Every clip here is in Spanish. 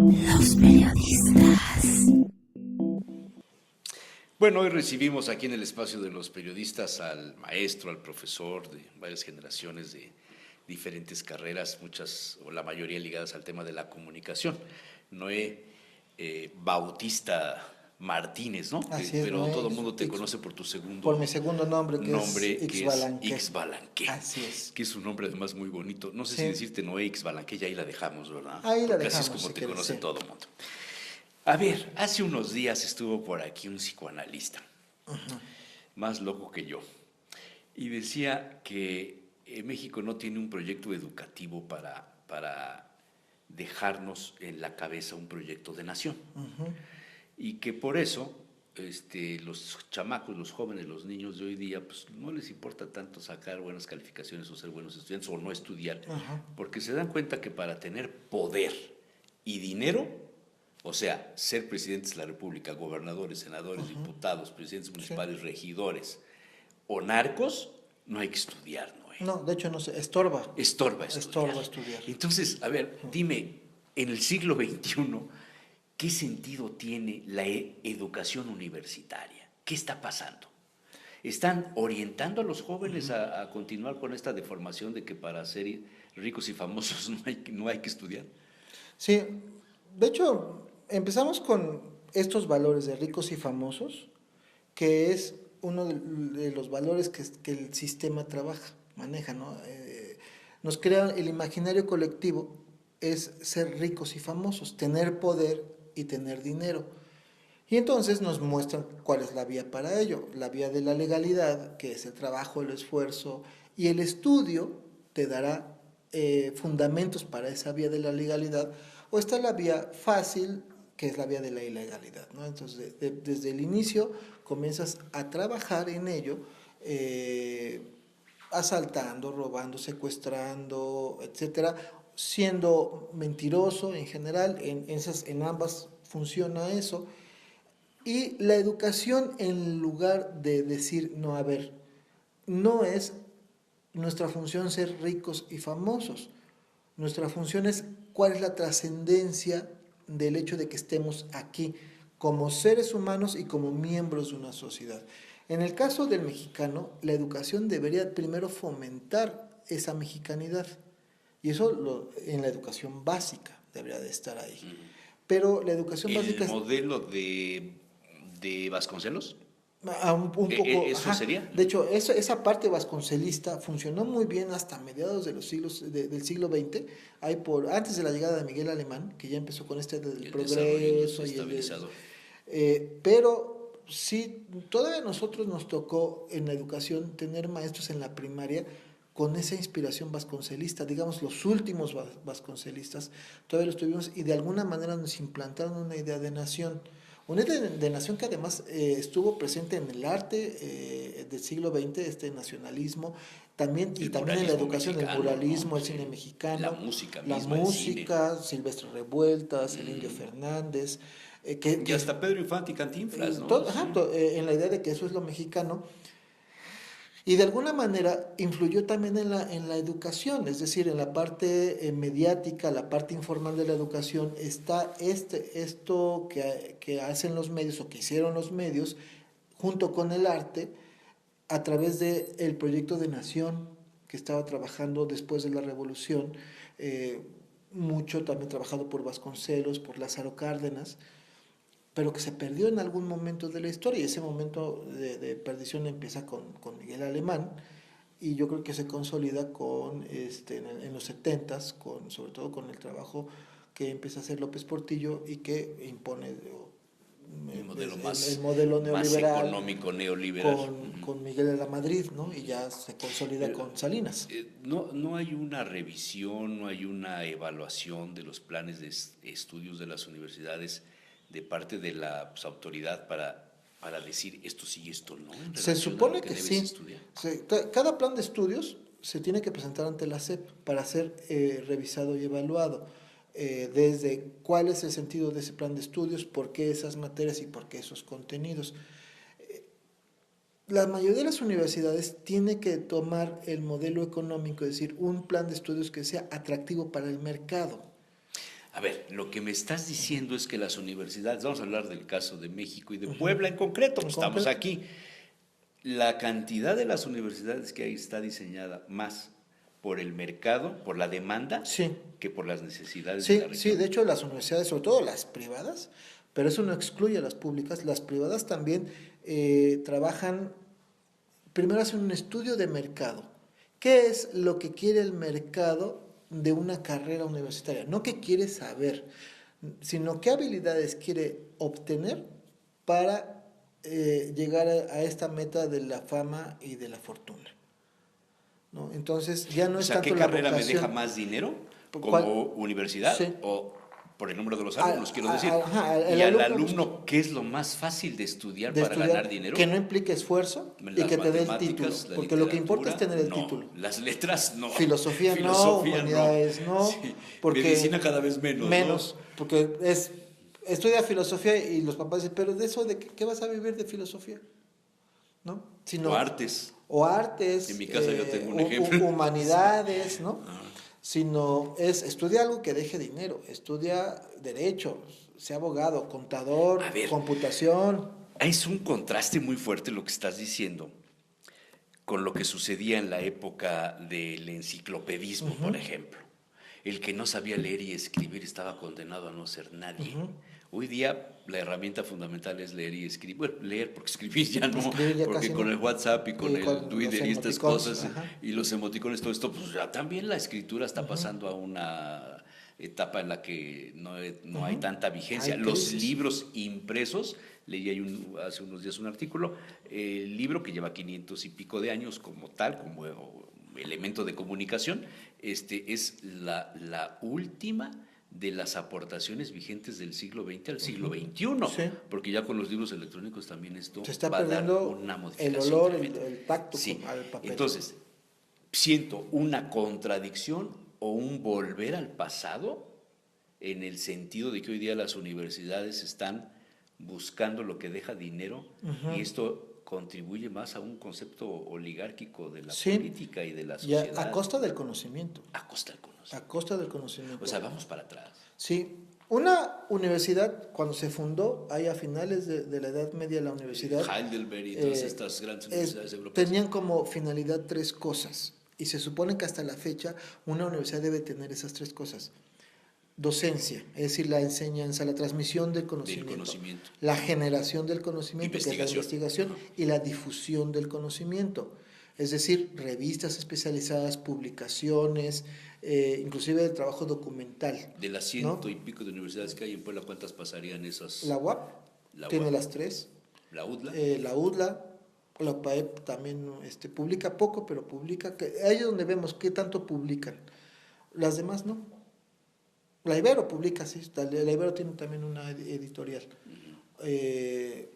Los periodistas. Bueno, hoy recibimos aquí en el espacio de los periodistas al maestro, al profesor de varias generaciones de diferentes carreras, muchas o la mayoría ligadas al tema de la comunicación. Noé Bautista Martínez, ¿no? Así es, Pero Noé, todo el mundo te conoce por tu segundo por mi segundo nombre, que es Ixbalanque. Ixbalanque. Así es. Que es un nombre además muy bonito. No sé Sí. si decirte Noé Ixbalanque, ya ahí la dejamos, ¿verdad? Ahí la Porque dejamos, así es como si te quieres, conoce sí. todo el mundo. A ver, hace unos días estuvo por aquí un psicoanalista, más loco que yo, y decía que México no tiene un proyecto educativo para dejarnos en la cabeza un proyecto de nación. Y que por eso los chamacos, los jóvenes, los niños de hoy día, pues no les importa tanto sacar buenas calificaciones o ser buenos estudiantes o no estudiar, porque se dan cuenta que para tener poder y dinero, o sea, ser presidentes de la República, gobernadores, senadores, diputados, presidentes municipales, regidores o narcos, no hay que estudiar, ¿no? No, de hecho no sé, estorba. Estorba estudiar. Estorba estudiar. Entonces, a ver, dime, en el siglo XXI, ¿qué sentido tiene la educación universitaria? ¿Qué está pasando? ¿Están orientando a los jóvenes a continuar con esta deformación de que para ser ricos y famosos no hay que estudiar? Sí, de hecho, empezamos con estos valores de ricos y famosos, que es uno de los valores que el sistema trabaja, maneja, ¿no? Nos crea el imaginario colectivo, es ser ricos y famosos, tener poder y tener dinero. Y entonces nos muestran cuál es la vía para ello. La vía de la legalidad, que es el trabajo, el esfuerzo, y el estudio te dará fundamentos para esa vía de la legalidad, o está la vía fácil, que es la vía de la ilegalidad, ¿no? Entonces, desde el inicio comienzas a trabajar en ello, asaltando, robando, secuestrando, etcétera, siendo mentiroso en general, en ambas funciona eso. Y la educación, en lugar de decir, no, a ver, no es nuestra función ser ricos y famosos. Nuestra función es cuál es la trascendencia del hecho de que estemos aquí como seres humanos y como miembros de una sociedad. En el caso del mexicano, la educación debería primero fomentar esa mexicanidad. Y eso en la educación básica debería de estar ahí. Pero la educación básica... ¿El modelo de Vasconcelos? Un poco, ¿Eso sería? De hecho, esa parte vasconcelista funcionó muy bien hasta mediados de del siglo XX, antes de la llegada de Miguel Alemán, que ya empezó con del progreso y estabilizador. Pero sí, todavía a nosotros nos tocó en la educación tener maestros en la primaria con esa inspiración vasconcelista, digamos los últimos vasconcelistas, todavía los tuvimos y de alguna manera nos implantaron una idea de nación. Una idea de nación que además estuvo presente en el arte del siglo XX, este nacionalismo, también en la educación, el muralismo, ¿no? El cine mexicano, la música Silvestre Revueltas, el Indio Fernández. Y hasta Pedro Infante y Cantinflas, ¿no? En la idea de que eso es lo mexicano. Y de alguna manera influyó también en la educación, es decir, en la parte mediática, la parte informal de la educación, está esto que hacen los medios o que hicieron los medios, junto con el arte, a través del proyecto de nación que estaba trabajando después de la Revolución, mucho también trabajado por Vasconcelos, por Lázaro Cárdenas, pero que se perdió en algún momento de la historia, y ese momento de perdición empieza con Miguel Alemán, y yo creo que se consolida en los 70s, sobre todo con el trabajo que empieza a hacer López Portillo y que impone el modelo neoliberal, más económico neoliberal. Con Miguel de la Madrid, ¿no? Y ya se consolida con Salinas. No hay una revisión, no hay una evaluación de los planes de estudios de las universidades de parte de la autoridad para decir esto sí y esto no. Se supone que sí. Cada plan de estudios se tiene que presentar ante la SEP para ser revisado y evaluado. Desde cuál es el sentido de ese plan de estudios, por qué esas materias y por qué esos contenidos. La mayoría de las universidades tiene que tomar el modelo económico, es decir, un plan de estudios que sea atractivo para el mercado. A ver, lo que me estás diciendo es que las universidades, vamos a hablar del caso de México y de Puebla en concreto, En estamos concreto. aquí. La cantidad de las universidades que hay está diseñada más por el mercado, por la demanda, Sí. que por las necesidades de la Sí, sí, región. de hecho las universidades, sobre todo las privadas, pero eso no excluye a las públicas, las privadas también trabajan, primero hacen un estudio de mercado. ¿Qué es lo que quiere el mercado de una carrera universitaria? No qué quiere saber, sino qué habilidades quiere obtener para llegar a esta meta de la fama y de la fortuna, ¿no? Entonces ya no O es sea, tanto ¿qué la carrera me deja vocación. más dinero como ¿Cuál? universidad Sí. o por el número de los Al- alumnos, quiero decir? ajá, el Y al alumno alumno, ¿qué es lo más fácil de estudiar de para ganar estudiar dinero? que no implique esfuerzo y Las que te dé el título, matemáticas, la porque lo que importa es literatura, tener el no. título. Las letras, no. Filosofía no, Filosofía, no. humanidades no, Sí. porque Medicina cada vez menos, menos, ¿no? porque estudia filosofía y los papás dicen, pero de eso de qué vas a vivir de filosofía, ¿no? O artes. O artes, En mi casa yo tengo un ejemplo. humanidades, ¿no? Ah. Sino estudia algo que deje dinero, estudia derecho, sea abogado, contador, A ver. computación. Es un contraste muy fuerte lo que estás diciendo con lo que sucedía en la época del enciclopedismo, por ejemplo. El que no sabía leer y escribir estaba condenado a no ser nadie. Hoy día la herramienta fundamental es leer y escribir. Bueno, leer porque escribir ya no, Escribir ya porque casi con no. el WhatsApp y con Y el con Twitter los y estas emoticones, cosas ajá. y los emoticones, todo esto, pues ya también la escritura está pasando a una etapa en la que no hay tanta vigencia. Hay Los crisis. libros impresos, leí hace unos días un artículo, el libro que lleva 500 y pico de años como tal, como elemento de comunicación, es la última de las aportaciones vigentes del siglo XX al siglo XXI, Sí. porque ya con los libros electrónicos también esto Se está va a dar perdiendo una el modificación olor, tremenda. el tacto Sí. al papel. Entonces, siento una contradicción o un volver al pasado en el sentido de que hoy día las universidades están buscando lo que deja dinero y esto contribuye más a un concepto oligárquico de la Sí. política y de la Y sociedad. a costa del conocimiento. A costa del conocimiento. A costa del conocimiento. O sea, vamos para atrás. Sí. Una universidad, cuando se fundó, ahí a finales de la Edad Media, la universidad. Heidelberg y todas estas grandes universidades europeas. Tenían como finalidad 3 cosas. Y se supone que hasta la fecha una universidad debe tener esas 3 cosas. Docencia, es decir, la enseñanza, la transmisión del conocimiento. La generación del conocimiento, que es la investigación, y la difusión del conocimiento. Es decir, revistas especializadas, publicaciones, inclusive el trabajo documental. De las 100 y pico de universidades que hay en Puebla, ¿cuántas pasarían esas? La UAP tiene las 3. La UDLA. La UDLA, la UPAEP también publica poco, pero publica. Ahí es donde vemos qué tanto publican. Las demás no. La Ibero publica, sí. La Ibero tiene también una editorial. De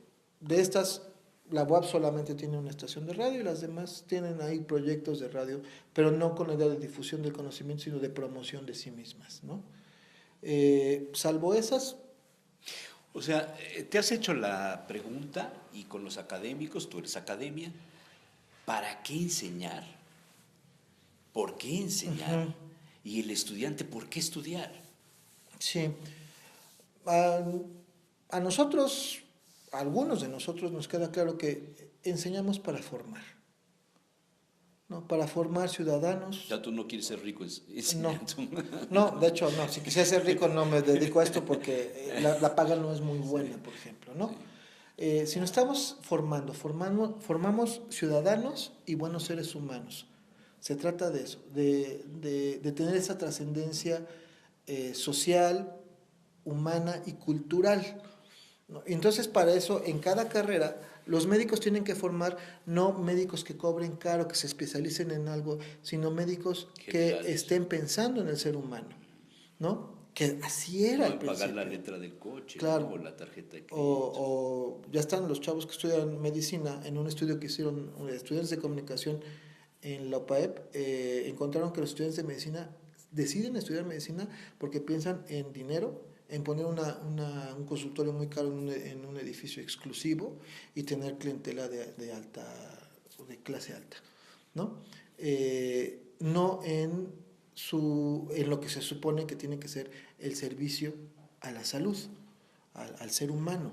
estas, la UAP solamente tiene una estación de radio y las demás tienen ahí proyectos de radio, pero no con la idea de difusión del conocimiento, sino de promoción de sí mismas, ¿no? Salvo esas. O sea, te has hecho la pregunta, y con los académicos, tú eres academia, ¿para qué enseñar? ¿Por qué enseñar? Y el estudiante, ¿por qué estudiar? Sí. A nosotros, a algunos de nosotros nos queda claro que enseñamos para formar, ¿no? Para formar ciudadanos. Ya tú no quieres ser rico enseñando. No, de hecho no. Si quisiera ser rico no me dedico a esto porque la paga no es muy buena, por ejemplo, ¿no? Si nos estamos formamos ciudadanos y buenos seres humanos. Se trata de eso, de tener esa trascendencia social, humana y cultural, ¿no? Entonces, para eso, en cada carrera, los médicos tienen que formar no médicos que cobren caro, que se especialicen en algo, sino médicos que estén pensando en el ser humano, ¿no? Que así era al principio. Pagar la letra del coche, claro, ¿no? O la tarjeta de crédito. O ya están los chavos que estudian medicina, en un estudio que hicieron estudiantes de comunicación en la UPAEP, encontraron que los estudiantes de medicina deciden estudiar medicina porque piensan en dinero, en poner un consultorio muy caro en un edificio exclusivo y tener clientela de alta, de clase alta, ¿no? No en en lo que se supone que tiene que ser el servicio a la salud, al ser humano.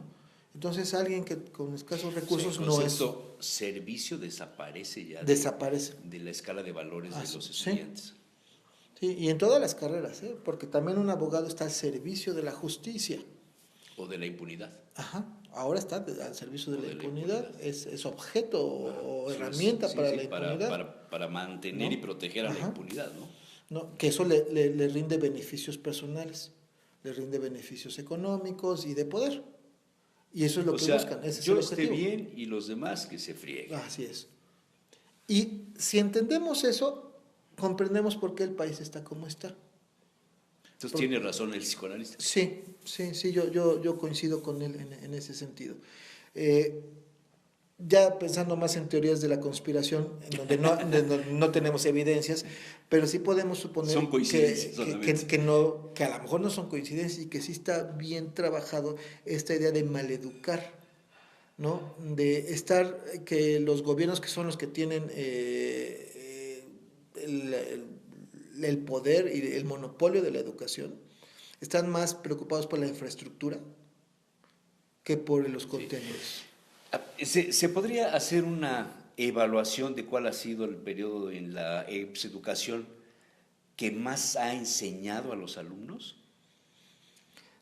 Entonces alguien que con escasos recursos el no es... concepto servicio desaparece ya Desaparece. de la escala de valores de los Sí. estudiantes. Sí, y en todas las carreras, ¿eh? Porque también un abogado está al servicio de la justicia. O de la impunidad. Ajá. Ahora está al servicio de O la de la impunidad. impunidad. Es objeto o Sí, herramienta sí, para sí, la impunidad. para mantener ¿No? y proteger a la Ajá. impunidad, ¿no? ¿No? Que eso le rinde beneficios personales, le rinde beneficios económicos y de poder. Y eso es lo O que sea, buscan, ese es yo el esté objetivo. bien y los demás que se frieguen. Así es. Y si entendemos eso, comprendemos por qué el país está como está. Entonces tiene razón el psicoanalista. Sí, yo coincido con él en ese sentido. Ya pensando más en teorías de la conspiración, en donde no tenemos evidencias, pero sí podemos suponer Son coincidencias solamente. que a lo mejor no son coincidencias y que sí está bien trabajado esta idea de maleducar, ¿no? De estar, que los gobiernos que son los que tienen el poder y el monopolio de la educación, están más preocupados por la infraestructura que por los contenidos. ¿Se podría hacer una evaluación de cuál ha sido el periodo en la educación que más ha enseñado a los alumnos?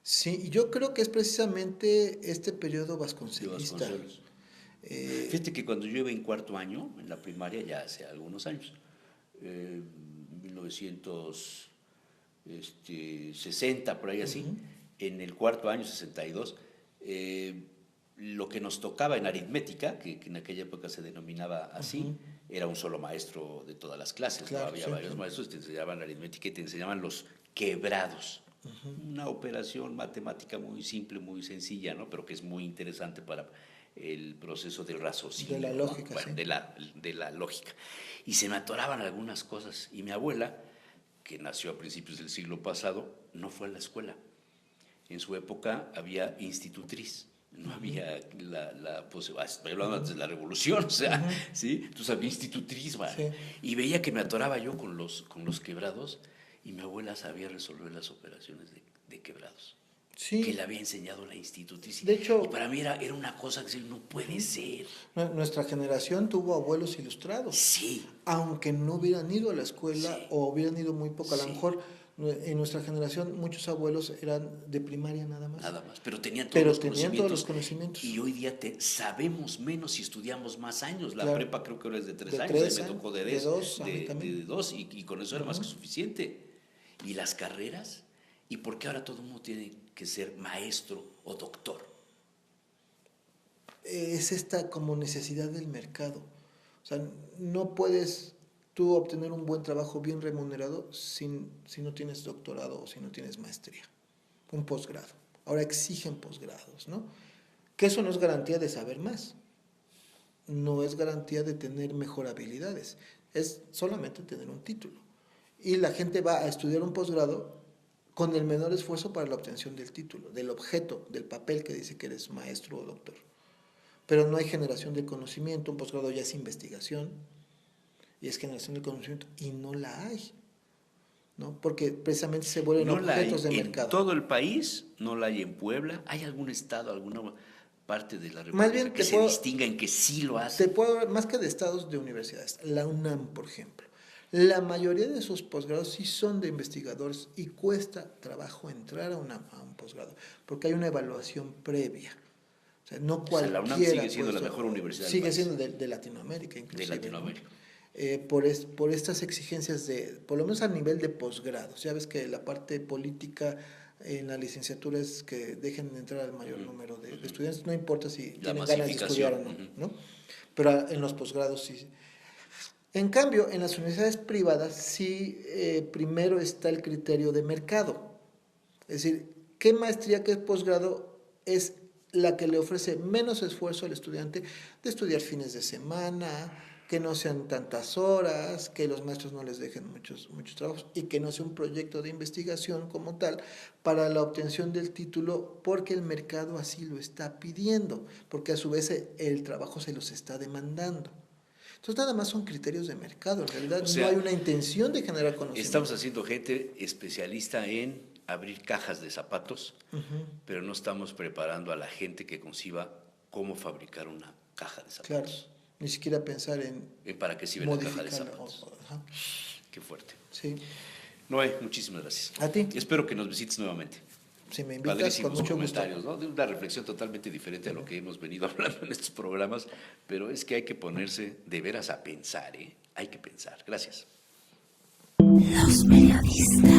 Sí, y yo creo que es precisamente este periodo De vasconcelista. Vasconcelos. Fíjate que cuando yo iba en cuarto año, en la primaria, ya hace algunos años, 1960, por ahí así, en el cuarto año, 62, lo que nos tocaba en aritmética, que en aquella época se denominaba así, era un solo maestro de todas las clases, Claro, ¿no? Había sí, varios sí. maestros, te enseñaban aritmética y te enseñaban los quebrados. Una operación matemática muy simple, muy sencilla, ¿no? Pero que es muy interesante para el proceso del raciocinio. De la ¿no? lógica, Bueno, sí. de la lógica. Y se me atoraban algunas cosas. Y mi abuela, que nació a principios del siglo pasado, no fue a la escuela. En su época había institutriz. No había estoy hablando antes de la revolución, o sea, ¿sí? Entonces había institutriz, ¿vale? Sí. Y veía que me atoraba yo con los quebrados y mi abuela sabía resolver las operaciones de quebrados. Sí. Que le había enseñado la institutriz. De hecho, y para mí era una cosa que no puede ser. Nuestra generación tuvo abuelos ilustrados. Sí. Aunque no hubieran ido a la escuela Sí. o hubieran ido muy poco. A lo Sí. mejor en nuestra generación muchos abuelos eran de primaria nada más. Nada más, pero tenían todos, Pero los, tenían conocimientos, todos los conocimientos. Y hoy día sabemos menos y estudiamos más años. La Claro. prepa creo que ahora es de 3 De años, 3 a mí me tocó de años, 2, a mí también. de 2 y con eso era más que suficiente. Y las carreras, ¿y por qué ahora todo el mundo tiene que ser maestro o doctor? Es esta como necesidad del mercado. O sea, no puedes tú obtener un buen trabajo bien remunerado si no tienes doctorado o si no tienes maestría, un posgrado. Ahora exigen posgrados, ¿no? Que eso no es garantía de saber más, no es garantía de tener mejor habilidades, es solamente tener un título. Y la gente va a estudiar un posgrado con el menor esfuerzo para la obtención del título, del objeto, del papel que dice que eres maestro o doctor. Pero no hay generación de conocimiento, un posgrado ya es investigación y es generación de conocimiento y no la hay, ¿no? Porque precisamente se vuelven objetos de mercado. En todo el país, no la hay en Puebla. ¿Hay algún estado, alguna parte de la República Más bien que se distinga en que sí lo hace? Te puedo, más que de estados, de universidades. La UNAM, por ejemplo. La mayoría de esos posgrados sí son de investigadores y cuesta trabajo entrar a un posgrado, porque hay una evaluación previa. O sea, no cualquiera. La UNAM sigue siendo la mejor universidad del Sigue país. siendo de Latinoamérica, inclusive. De Latinoamérica. ¿No? Por estas exigencias por lo menos a nivel de posgrados. Ya ves que la parte política en la licenciatura es que dejen entrar al mayor número de estudiantes, no importa si tienen ganas de estudiar o no, ¿no? Pero en los posgrados sí. En cambio, en las universidades privadas sí primero está el criterio de mercado. Es decir, ¿qué maestría, qué posgrado es la que le ofrece menos esfuerzo al estudiante de estudiar fines de semana, que no sean tantas horas, que los maestros no les dejen muchos trabajos y que no sea un proyecto de investigación como tal para la obtención del título porque el mercado así lo está pidiendo, porque a su vez el trabajo se los está demandando? Entonces nada más son criterios de mercado, en realidad O sea, no hay una intención de generar conocimiento. Estamos haciendo gente especialista en abrir cajas de zapatos, pero no estamos preparando a la gente que conciba cómo fabricar una caja de Claro, zapatos. ni siquiera pensar en ¿Para qué sirve la caja de modificarla. zapatos? Ajá. Qué fuerte. Sí, Noé, muchísimas gracias. a ti, Espero que nos visites nuevamente. si me invitas, con Padrísimos mucho gusto. comentarios, ¿no? De una reflexión totalmente diferente a lo que hemos venido hablando en estos programas, pero es que hay que ponerse de veras a pensar, ¿eh? Hay que pensar. Gracias. Los periodistas.